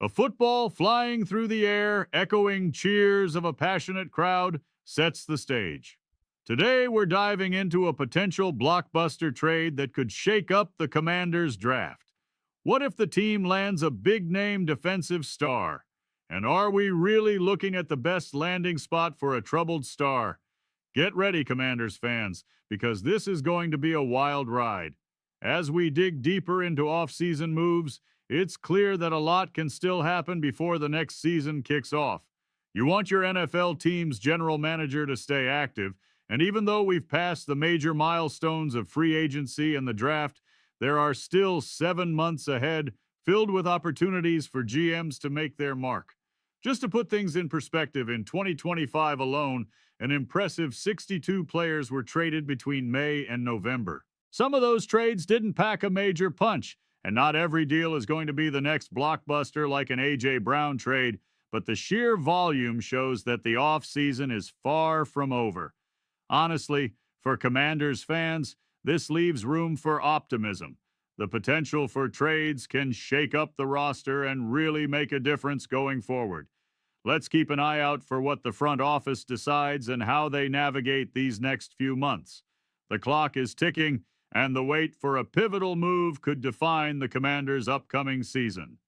A football flying through the air, echoing cheers of a passionate crowd, sets the stage. Today, we're diving into a potential blockbuster trade that could shake up the Commanders' draft. What if the team lands a big name defensive star? And are we really looking at the best landing spot for a troubled star? Get ready, Commanders fans, because this is going to be a wild ride. As we dig deeper into off-season moves, it's clear that a lot can still happen before the next season kicks off. You want your NFL team's general manager to stay active, and even though we've passed the major milestones of free agency and the draft, there are still 7 months ahead filled with opportunities for GMs to make their mark. Just to put things in perspective, in 2025 alone, an impressive 62 players were traded between May and November. Some of those trades didn't pack a major punch, and not every deal is going to be the next blockbuster like an A.J. Brown trade, but the sheer volume shows that the offseason is far from over. Honestly, for Commanders fans, this leaves room for optimism. The potential for trades can shake up the roster and really make a difference going forward. Let's keep an eye out for what the front office decides and how they navigate these next few months. The clock is ticking, and the wait for a pivotal move could define the Commanders' upcoming season.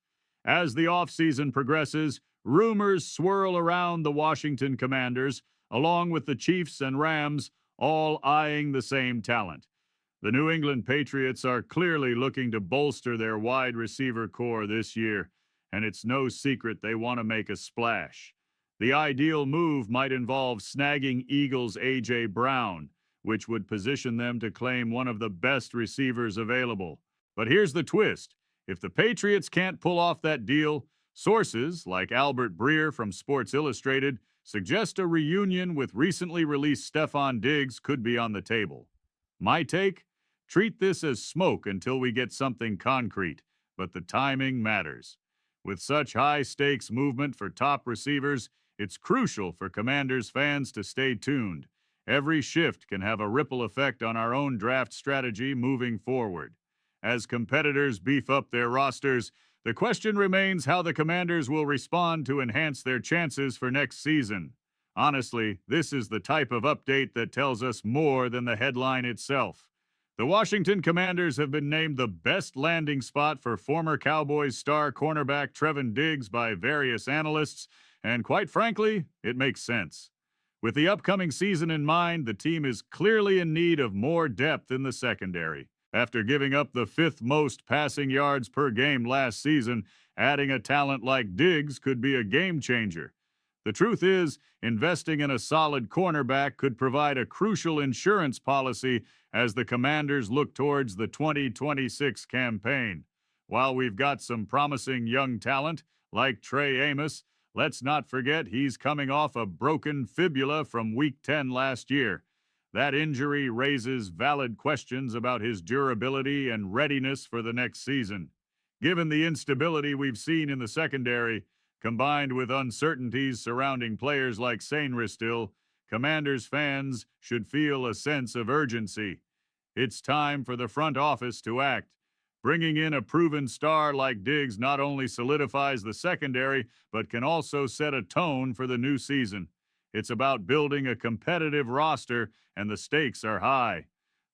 As the offseason progresses, rumors swirl around the Washington Commanders, along with the Chiefs and Rams, all eyeing the same talent. The New England Patriots are clearly looking to bolster their wide receiver core this year, and it's no secret they want to make a splash. The ideal move might involve snagging Eagles' A.J. Brown, which would position them to claim one of the best receivers available. But here's the twist. If the Patriots can't pull off that deal, sources like Albert Breer from Sports Illustrated suggest a reunion with recently released Stefon Diggs could be on the table. My take? Treat this as smoke until we get something concrete, but the timing matters. With such high-stakes movement for top receivers, it's crucial for Commanders fans to stay tuned. Every shift can have a ripple effect on our own draft strategy moving forward. As competitors beef up their rosters, the question remains how the Commanders will respond to enhance their chances for next season. Honestly, this is the type of update that tells us more than the headline itself. The Washington Commanders have been named the best landing spot for former Cowboys star cornerback Trevon Diggs by various analysts, and quite frankly, it makes sense. With the upcoming season in mind, the team is clearly in need of more depth in the secondary. After giving up the 5th most passing yards per game last season, adding a talent like Diggs could be a game changer. The truth is, investing in a solid cornerback could provide a crucial insurance policy as the Commanders look towards the 2026 campaign. While we've got some promising young talent, like Trey Amos, let's not forget he's coming off a broken fibula from Week 10 last year. That injury raises valid questions about his durability and readiness for the next season. Given the instability we've seen in the secondary, combined with uncertainties surrounding players like Sainristil, Commanders fans should feel a sense of urgency. It's time for the front office to act. Bringing in a proven star like Diggs not only solidifies the secondary, but can also set a tone for the new season. It's about building a competitive roster, and the stakes are high.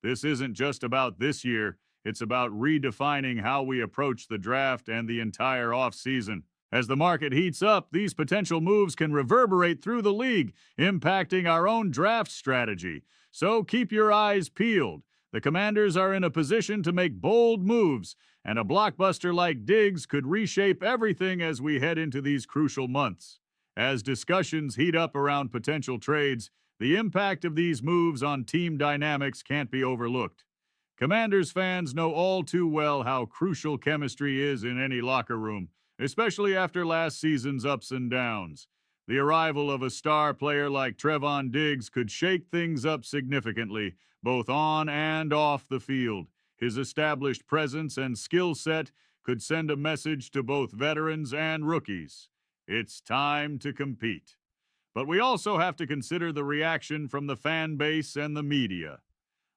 This isn't just about this year. It's about redefining how we approach the draft and the entire offseason. As the market heats up, these potential moves can reverberate through the league, impacting our own draft strategy. So keep your eyes peeled. The Commanders are in a position to make bold moves, and a blockbuster like Diggs could reshape everything as we head into these crucial months. As discussions heat up around potential trades, the impact of these moves on team dynamics can't be overlooked. Commanders fans know all too well how crucial chemistry is in any locker room, especially after last season's ups and downs. The arrival of a star player like Trevon Diggs could shake things up significantly, both on and off the field. His established presence and skill set could send a message to both veterans and rookies. It's time to compete. But we also have to consider the reaction from the fan base and the media.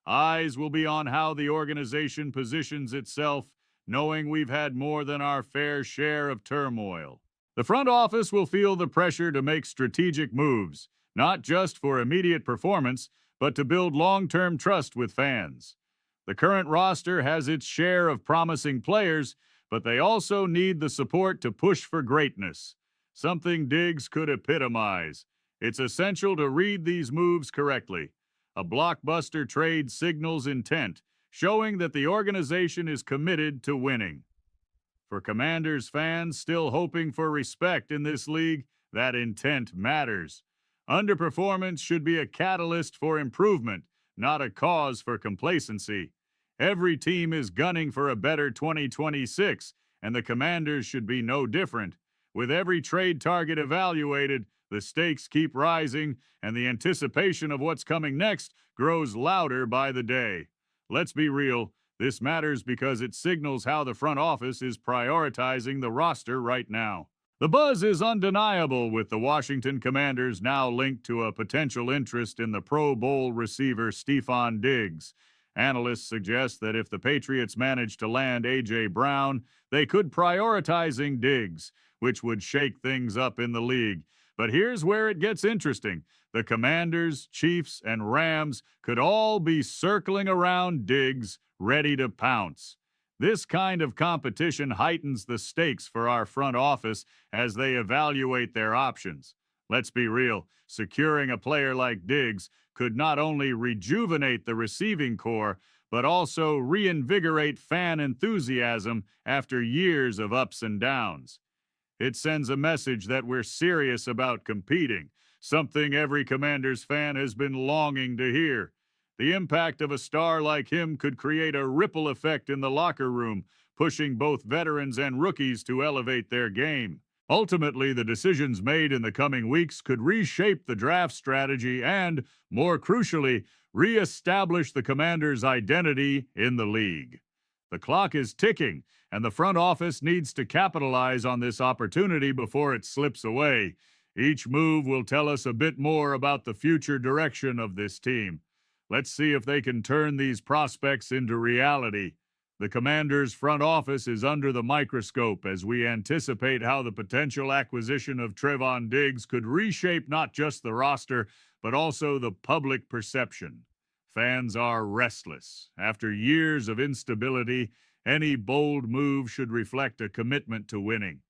Eyes will be on how the organization positions itself, knowing we've had more than our fair share of turmoil. The front office will feel the pressure to make strategic moves, not just for immediate performance, but to build long-term trust with fans. The current roster has its share of promising players, but they also need the support to push for greatness, something Diggs could epitomize. It's essential to read these moves correctly. A blockbuster trade signals intent, showing that the organization is committed to winning. For Commanders fans still hoping for respect in this league, that intent matters. Underperformance should be a catalyst for improvement, not a cause for complacency. Every team is gunning for a better 2026, and the Commanders should be no different. With every trade target evaluated, the stakes keep rising, and the anticipation of what's coming next grows louder by the day. Let's be real, this matters because it signals how the front office is prioritizing the roster right now. The buzz is undeniable, with the Washington Commanders now linked to a potential interest in the Pro Bowl receiver Stefon Diggs. Analysts suggest that if the Patriots manage to land A.J. Brown, they could prioritizing Diggs, which would shake things up in the league. But here's where it gets interesting. The Commanders, Chiefs, and Rams could all be circling around Diggs, ready to pounce. This kind of competition heightens the stakes for our front office as they evaluate their options. Let's be real, securing a player like Diggs could not only rejuvenate the receiving corps, but also reinvigorate fan enthusiasm after years of ups and downs. It sends a message that we're serious about competing, something every Commanders fan has been longing to hear. The impact of a star like him could create a ripple effect in the locker room, pushing both veterans and rookies to elevate their game. Ultimately, the decisions made in the coming weeks could reshape the draft strategy and, more crucially, re-establish the Commanders' identity in the league. The clock is ticking, and the front office needs to capitalize on this opportunity before it slips away. Each move will tell us a bit more about the future direction of this team. Let's see if they can turn these prospects into reality. The Commanders' front office is under the microscope as we anticipate how the potential acquisition of Trevon Diggs could reshape not just the roster, but also the public perception. Fans are restless. After years of instability, any bold move should reflect a commitment to winning.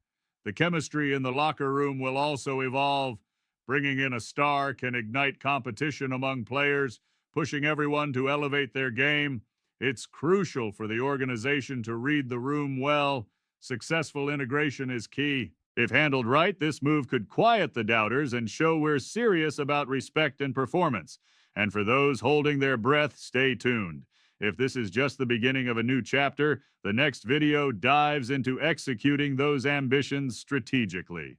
The chemistry in the locker room will also evolve. Bringing in a star can ignite competition among players, pushing everyone to elevate their game. It's crucial for the organization to read the room well. Successful integration is key. If handled right, this move could quiet the doubters and show we're serious about respect and performance. And for those holding their breath, stay tuned. If this is just the beginning of a new chapter, the next video dives into executing those ambitions strategically.